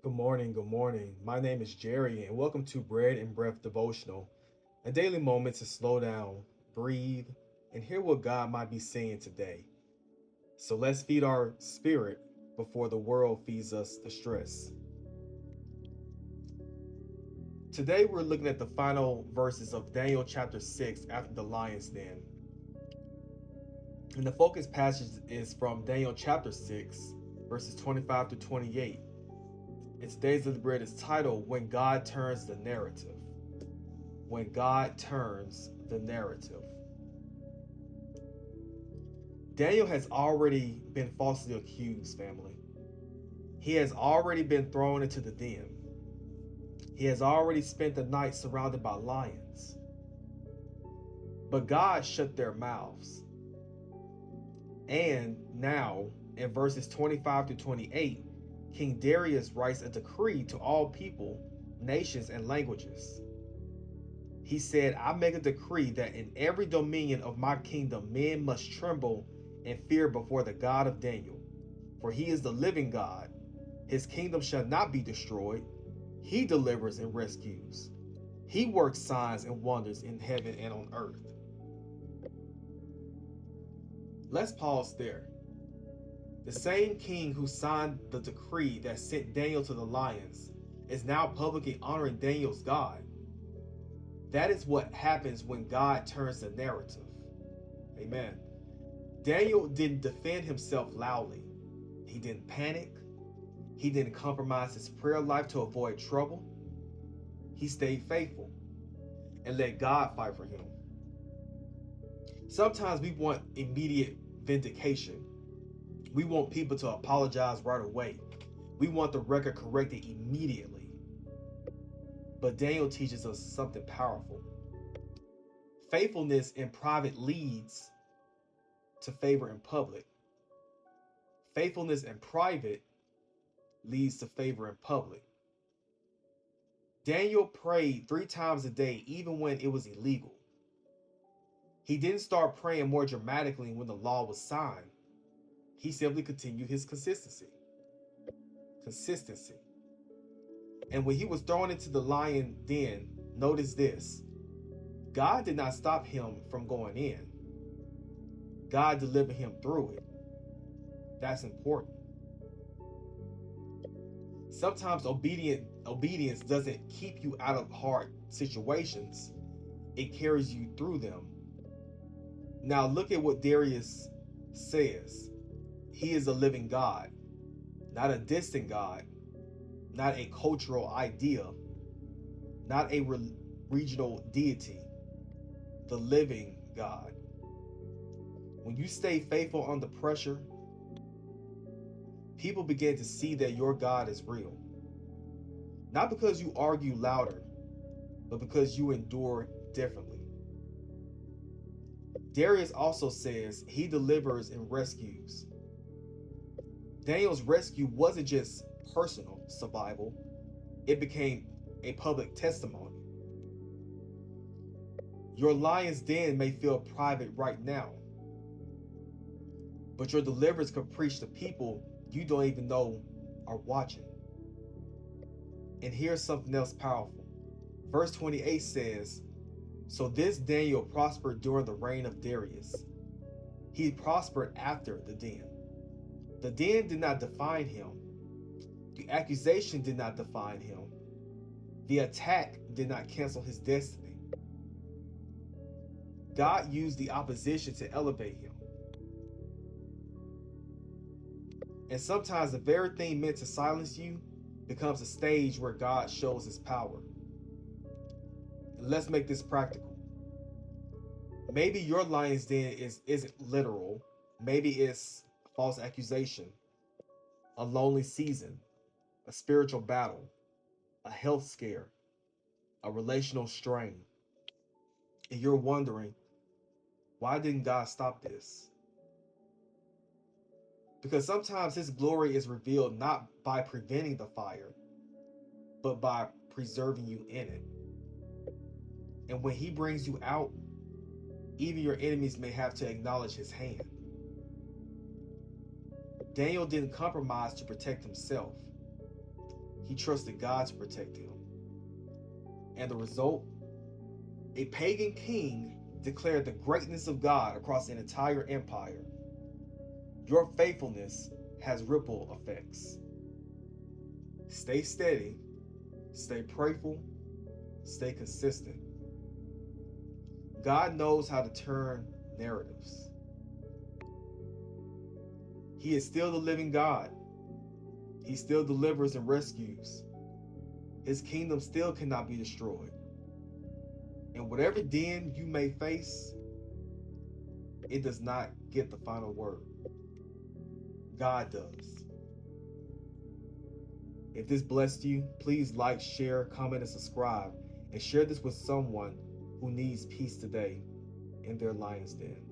Good morning, good morning. My name is Jerry, and welcome to Bread and Breath Devotional, a daily moment to slow down, breathe, and hear what God might be saying today. So let's feed our spirit before the world feeds us the stress. Today, we're looking at the final verses of Daniel chapter 6 after the lion's den. And the focus passage is from Daniel chapter 6, verses 25 to 28. And today's Daily Bread is titled When God Turns the Narrative. When God turns the narrative. Daniel has already been falsely accused, family. He has already been thrown into the den. He has already spent the night surrounded by lions. But God shut their mouths. And now, in verses 25 to 28, King Darius writes a decree to all people, nations, and languages. He said, I make a decree that in every dominion of my kingdom men must tremble and fear before the God of Daniel. For he is the living God. His kingdom shall not be destroyed. He delivers and rescues. He works signs and wonders in heaven and on earth. Let's pause there. The same king who signed the decree that sent Daniel to the lions is now publicly honoring Daniel's God. That is what happens when God turns the narrative. Amen. Daniel didn't defend himself loudly. He didn't panic. He didn't compromise his prayer life to avoid trouble. He stayed faithful and let God fight for him. Sometimes we want immediate vindication. We want people to apologize right away. We want the record corrected immediately. But Daniel teaches us something powerful. Faithfulness in private leads to favor in public. Faithfulness in private leads to favor in public. Daniel prayed 3 times a day, even when it was illegal. He didn't start praying more dramatically when the law was signed. He simply continued his consistency. And when he was thrown into the lion den, notice this. God did not stop him from going in. God delivered him through it. That's important. Sometimes obedience doesn't keep you out of hard situations. It carries you through them. Now look at what Darius says. He is a living God, not a distant God, not a cultural idea, not a regional deity, the living God. When you stay faithful under pressure, people begin to see that your God is real. Not because you argue louder, but because you endure differently. Darius also says he delivers and rescues. Daniel's rescue wasn't just personal survival, it became a public testimony. Your lion's den may feel private right now, but your deliverance could preach to people you don't even know are watching. And here's something else powerful. Verse 28 says, So this Daniel prospered during the reign of Darius. He prospered after the den. The den did not define him. The accusation did not define him. The attack did not cancel his destiny. God used the opposition to elevate him. And sometimes the very thing meant to silence you becomes a stage where God shows his power. And let's make this practical. Maybe your lion's den isn't literal. Maybe it's false accusation, a lonely season, a spiritual battle, a health scare, a relational strain. And you're wondering, why didn't God stop this? Because sometimes his glory is revealed not by preventing the fire, but by preserving you in it. And when he brings you out, even your enemies may have to acknowledge his hand. Daniel didn't compromise to protect himself. he trusted God to protect him. And the result? A pagan king declared the greatness of God across an entire empire. Your faithfulness has ripple effects. Stay steady, stay prayerful, stay consistent. God knows how to turn narratives. He is still the living God. He still delivers and rescues. His kingdom still cannot be destroyed. And whatever den you may face, it does not get the final word. God does. If this blessed you, please like, share, comment, and subscribe. And share this with someone who needs peace today in their lion's den.